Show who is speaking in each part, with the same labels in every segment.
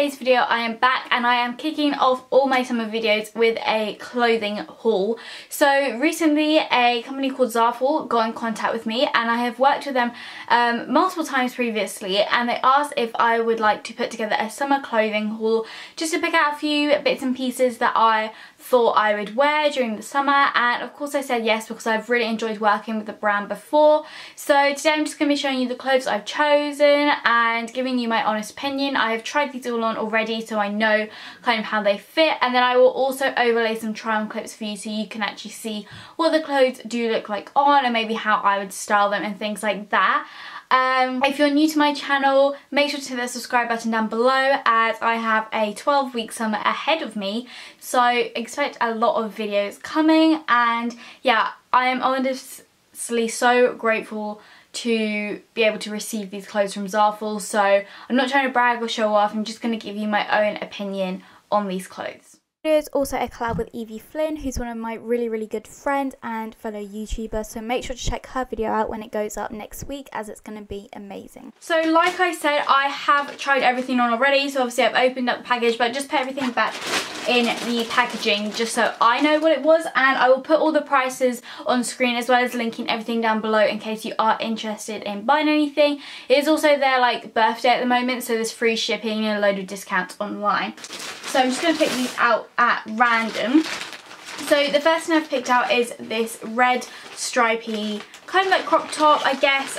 Speaker 1: today's video I am back and I am kicking off all my summer videos with a clothing haul. So recently a company called Zaful got in contact with me and I have worked with them multiple times previously, and they asked if I would like to put together a summer clothing haul just to pick out a few bits and pieces that I thought I would wear during the summer, and of course I said yes because I've really enjoyed working with the brand before. So today I'm just going to be showing you the clothes I've chosen and giving you my honest opinion. I have tried these all on already so I know kind of how they fit, and then I will also overlay some try on clips for you so you can actually see what the clothes do look like on and maybe how I would style them and things like that. If you're new to my channel, make sure to hit the subscribe button down below as I have a 12-week summer ahead of me, so expect a lot of videos coming. And yeah, I am honestly so grateful to be able to receive these clothes from Zaful, so I'm not trying to brag or show off, I'm just going to give you my own opinion on these clothes. There's also a collab with Evie Flynn, who's one of my really good friends and fellow YouTubers, so make sure to check her video out when it goes up next week as it's going to be amazing. So like I said, I have tried everything on already, so obviously I've opened up the package, but just put everything back in the packaging just so I know what it was, and I will put all the prices on screen as well as linking everything down below in case you are interested in buying anything. It is also their like birthday at the moment, so there's free shipping and a load of discounts online. So I'm just going to pick these out at random. So the first thing I've picked out is this red stripy kind of like crop top, I guess.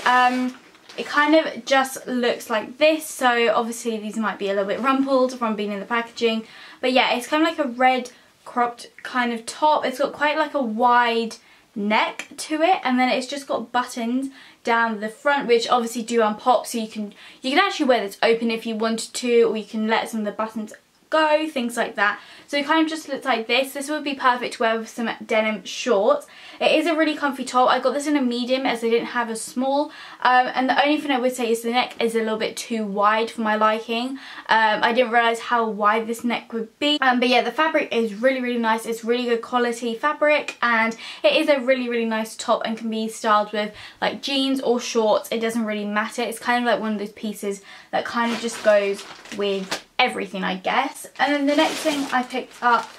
Speaker 1: It kind of just looks like this, so obviously these might be a little bit rumpled from being in the packaging, but yeah, it's kind of like a red cropped kind of top. It's got quite like a wide neck to it, and then it's just got buttons down the front which obviously do unpop, so you can actually wear this open if you wanted to, or you can let some of the buttons go, things like that. So it kind of just looks like this. This would be perfect to wear with some denim shorts. It is a really comfy top. I got this in a medium as I didn't have a small, and the only thing I would say is the neck is a little bit too wide for my liking. I didn't realise how wide this neck would be, but yeah, the fabric is really nice. It's really good quality fabric, and it is a really nice top and can be styled with like jeans or shorts. It doesn't really matter. It's kind of like one of those pieces that kind of just goes with everything, I guess. And then the next thing I picked up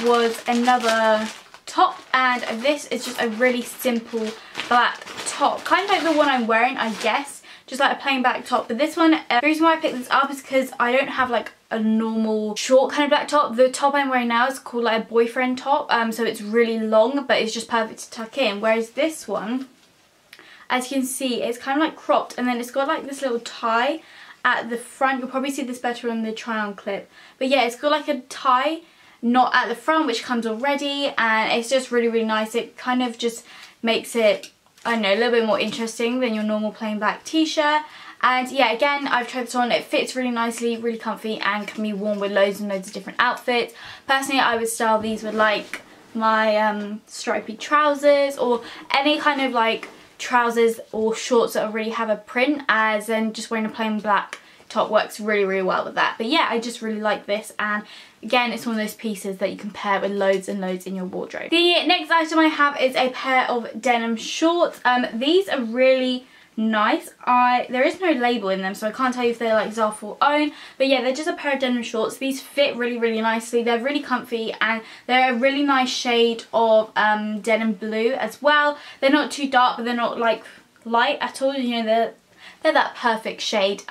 Speaker 1: was another top, and this is just a really simple black top, kind of like the one I'm wearing, I guess, just like a plain black top. But this one, the reason why I picked this up is because I don't have like a normal short kind of black top. The top I'm wearing now is called like a boyfriend top, so it's really long but it's just perfect to tuck in, whereas this one, as you can see, it's kind of like cropped, and then it's got like this little tie at the front. You'll probably see this better on the try on clip, but yeah, it's got like a tie knot at the front which comes already, and it's just really nice. It kind of just makes it, I don't know, a little bit more interesting than your normal plain black t-shirt. And yeah, again, I've tried this on. It fits really nicely, really comfy, and can be worn with loads and loads of different outfits. Personally, I would style these with like my stripy trousers, or any kind of like trousers or shorts that already have a print, as then just wearing a plain black top works really well with that. But yeah, I just really like this, and again, it's one of those pieces that you can pair with loads and loads in your wardrobe. The next item I have is a pair of denim shorts. These are really nice. There is no label in them, so I can't tell you if they're like Zaful own, but yeah, they're just a pair of denim shorts. These fit really nicely. They're really comfy, and they're a really nice shade of denim blue as well. They're not too dark, but they're not like light at all. You know, they're that perfect shade.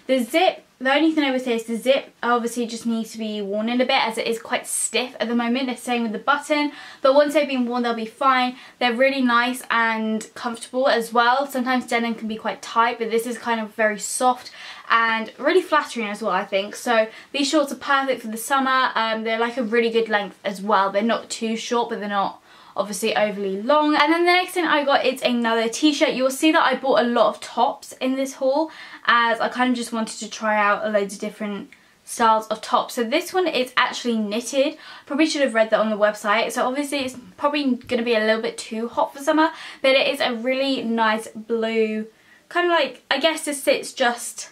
Speaker 1: The zip, the only thing I would say is the zip obviously just needs to be worn in a bit, as it is quite stiff at the moment. The same with the button, but once they've been worn they'll be fine. They're really nice and comfortable as well. Sometimes denim can be quite tight, but this is kind of very soft and really flattering as well, I think. So these shorts are perfect for the summer. They're like a really good length as well. They're not too short, but they're not obviously overly long. And then the next thing I got is another t-shirt. You'll see that I bought a lot of tops in this haul, as I kind of just wanted to try out a loads of different styles of tops. So this one is actually knitted. Probably should have read that on the website. So obviously it's probably going to be a little bit too hot for summer, but it is a really nice blue, kind of like, I guess this sits just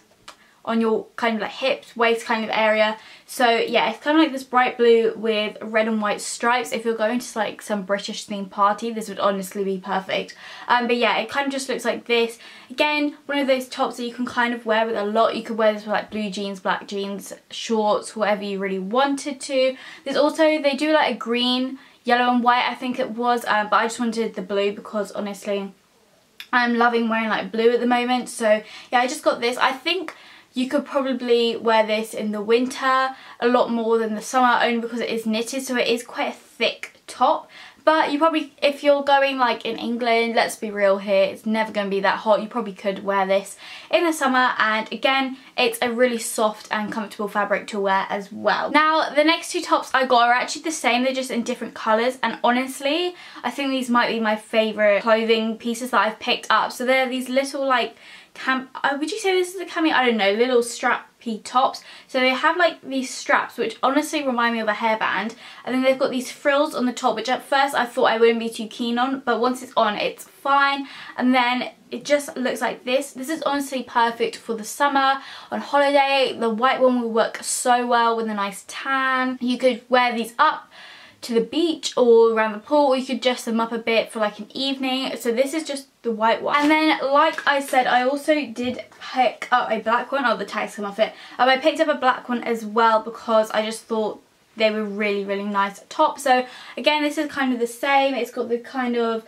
Speaker 1: on your kind of like hips, waist kind of area. So yeah, it's kind of like this bright blue with red and white stripes. If you're going to like some British themed party, this would honestly be perfect. But yeah, it kind of just looks like this. Again, one of those tops that you can kind of wear with a lot. You could wear this with like blue jeans, black jeans, shorts, whatever you really wanted to. There's also, they do like a green, yellow and white I think it was, but I just wanted the blue because honestly I'm loving wearing like blue at the moment. So yeah, I just got this. I think you could probably wear this in the winter a lot more than the summer, only because it is knitted, so it is quite a thick top. But you probably, if you're going like in England, let's be real here, it's never going to be that hot, you probably could wear this in the summer. And again, it's a really soft and comfortable fabric to wear as well. Now, the next two tops I got are actually the same, they're just in different colours. And honestly, I think these might be my favourite clothing pieces that I've picked up. So they're these little like, would you say this is a cami? I don't know, little strappy tops. So they have like these straps which honestly remind me of a hairband, and then they've got these frills on the top, which at first I thought I wouldn't be too keen on, but once it's on it's fine. And then it just looks like this. This is honestly perfect for the summer, on holiday. The white one will work so well with a nice tan. You could wear these up to the beach or around the pool, or you could dress them up a bit for like an evening. So this is just the white one. And then like I said, I also did pick up a black one. Oh, the tags come off it. I picked up a black one as well because I just thought they were really, really nice top. So again, this is kind of the same. It's got the kind of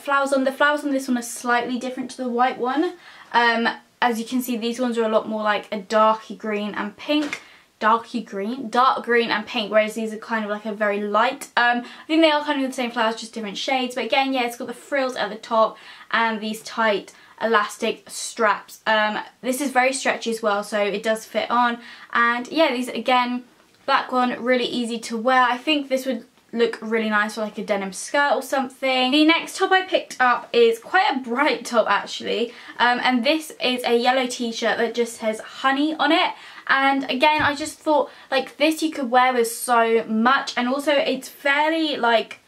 Speaker 1: flowers on. The flowers on this one are slightly different to the white one. As you can see, these ones are a lot more like a darky green and pink. Dark green and pink, whereas these are kind of like a very light. I think they are kind of the same flowers, just different shades. But again, yeah, it's got the frills at the top and these tight elastic straps. This is very stretchy as well, so it does fit on. And yeah, these again, black one, really easy to wear. I think this would look really nice for like a denim skirt or something. The next top I picked up is quite a bright top actually, and this is a yellow t-shirt that just says honey on it. And again, I just thought like this you could wear with so much, and also it's fairly like,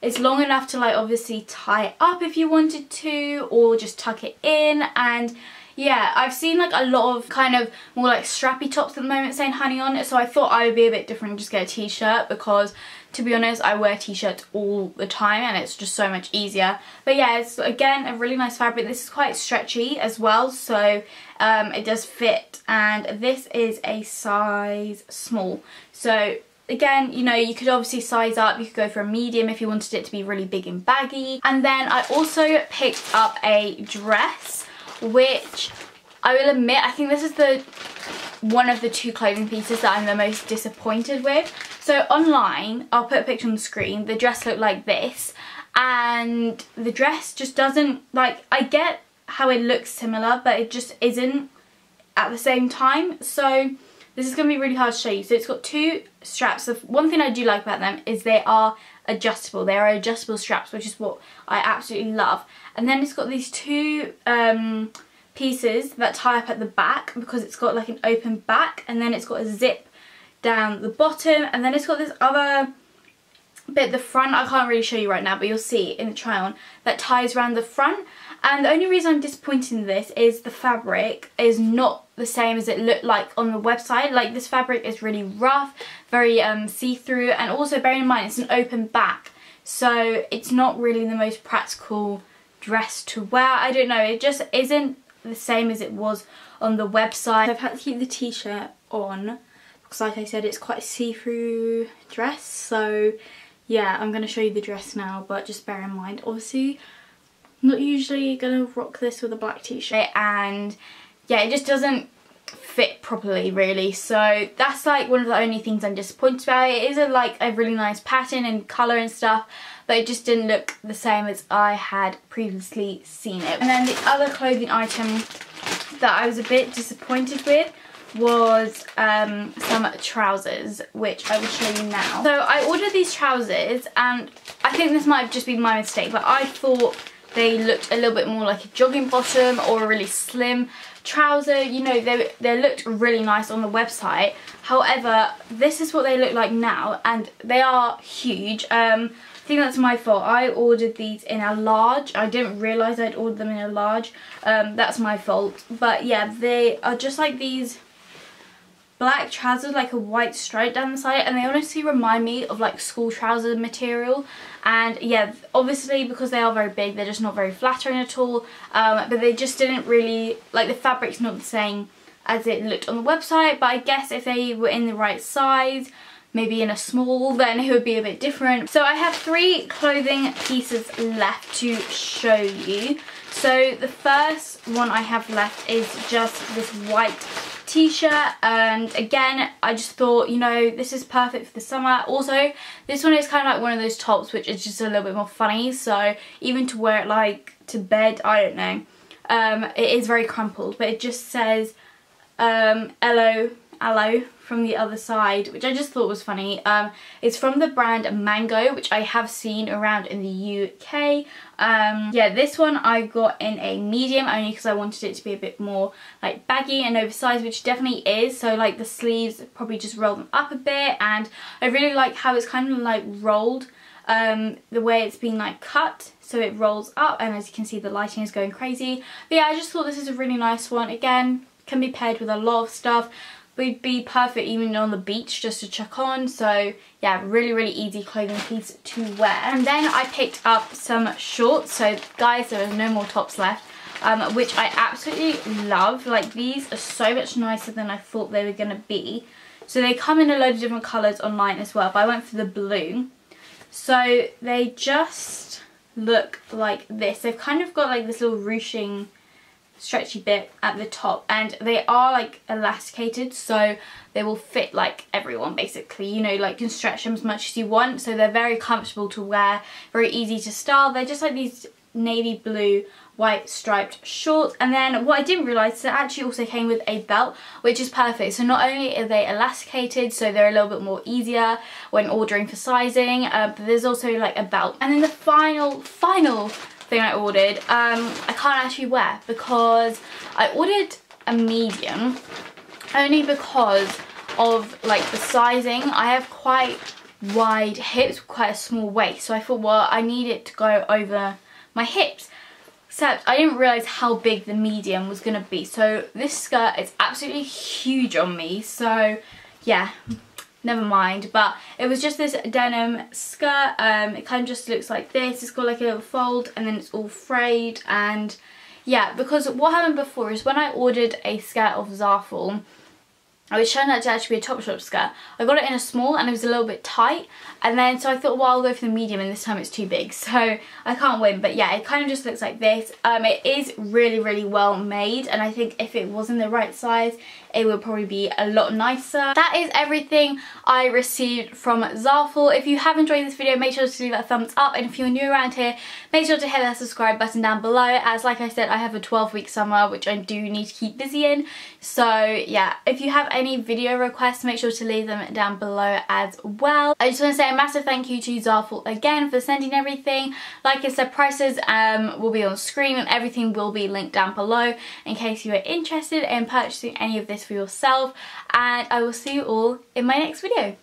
Speaker 1: it's long enough to like obviously tie it up if you wanted to, or just tuck it in. And yeah, I've seen like a lot of kind of more like strappy tops at the moment saying honey on it, so I thought I would be a bit different and just get a t-shirt, because to be honest, I wear t-shirts all the time and it's just so much easier. But yeah, it's again a really nice fabric. This is quite stretchy as well, so it does fit, and this is a size small. So again, you know, you could obviously size up. You could go for a medium if you wanted it to be really big and baggy. And then I also picked up a dress, which I will admit, I think this is one of the two clothing pieces that I'm the most disappointed with. So online, I'll put a picture on the screen, the dress looked like this, and the dress just doesn't, like, I get how it looks similar, but it just isn't at the same time. So this is going to be really hard to show you. So it's got two straps. So one thing I do like about them is they are adjustable. They are adjustable straps, which is what I absolutely love. And then it's got these two pieces that tie up at the back, because it's got like an open back, and then it's got a zip down the bottom, and then it's got this other bit at the front. I can't really show you right now, but you'll see in the try on, that ties around the front. And the only reason I'm disappointed in this is the fabric is not the same as it looked like on the website. Like, this fabric is really rough, very see-through, and also bear in mind it's an open back, so it's not really the most practical dress to wear. I don't know, it just isn't the same as it was on the website. I've had to keep the t-shirt on because, like I said, it's quite a see-through dress. So yeah, I'm going to show you the dress now, but just bear in mind, obviously I'm not usually going to rock this with a black t-shirt, and yeah, it just doesn't fit properly really. So that's like one of the only things I'm disappointed about. It is like a really nice pattern and colour and stuff, but it just didn't look the same as I had previously seen it. And then the other clothing item that I was a bit disappointed with was some trousers, which I will show you now. So I ordered these trousers, and I think this might have just been my mistake, but I thought they looked a little bit more like a jogging bottom or a really slim trouser. You know, they looked really nice on the website. However, this is what they look like now, and they are huge. I think that's my fault. I ordered these in a large. I didn't realise I'd ordered them in a large. That's my fault. But yeah, they are just like these black trousers, like a white stripe down the side, and they honestly remind me of like school trouser material. And yeah, obviously because they are very big, they're just not very flattering at all, but they just didn't really, like, the fabric's not the same as it looked on the website, but I guess if they were in the right size, maybe in a small, then it would be a bit different. So I have 3 clothing pieces left to show you. So the first one I have left is just this white t-shirt, and again I just thought, you know, this is perfect for the summer. Also, this one is kind of like one of those tops which is just a little bit more funny, so even to wear it like to bed, I don't know. It is very crumpled, but it just says aloe from the other side, which I just thought was funny. It's from the brand Mango, which I have seen around in the UK. Yeah, this one I got in a medium only because I wanted it to be a bit more like baggy and oversized, which definitely is. So like the sleeves, probably just roll them up a bit, and I really like how it's kind of like rolled, the way it's been like cut, so it rolls up, and as you can see the lighting is going crazy. But yeah, I just thought this is a really nice one. Again, can be paired with a lot of stuff. Would be perfect even on the beach just to chuck on. So yeah, really easy clothing piece to wear. And then I picked up some shorts. So guys, there are no more tops left, which I absolutely love. Like, these are so much nicer than I thought they were gonna be. So they come in a load of different colours online as well, but I went for the blue. So they just look like this. They've kind of got like this little ruching stretchy bit at the top, and they are like elasticated, so they will fit like everyone basically, you know, like you can stretch them as much as you want, so they're very comfortable to wear, very easy to style. They're just like these navy blue white striped shorts. And then what I didn't realise is it actually also came with a belt, which is perfect. So not only are they elasticated, so they're a little bit more easier when ordering for sizing, but there's also like a belt. And then the final thing I ordered, I can't actually wear because I ordered a medium only because of like the sizing. I have quite wide hips, quite a small waist, so I thought, well, I need it to go over my hips. Except I didn't realise how big the medium was going to be. So this skirt is absolutely huge on me, so yeah, never mind. But it was just this denim skirt. It kind of just looks like this. It's got like a little fold, and then it's all frayed. And yeah, because what happened before is when I ordered a skirt off Zaful, I was trying out to actually be a Topshop skirt. I got it in a small and it was a little bit tight, and then so I thought, well, I'll go for the medium, and this time it's too big, so I can't win. But yeah, it kind of just looks like this. It is really well made, and I think if it was in the right size, it would probably be a lot nicer. That is everything I received from Zaful. If you have enjoyed this video, make sure to leave a thumbs up, and if you're new around here, make sure to hit that subscribe button down below, as like I said, I have a 12-week summer which I do need to keep busy in. So yeah, if you have any video requests, make sure to leave them down below as well. I just want to say a massive thank you to Zaful again for sending everything. Like I said, prices will be on screen, and everything will be linked down below in case you are interested in purchasing any of this for yourself. And I will see you all in my next video.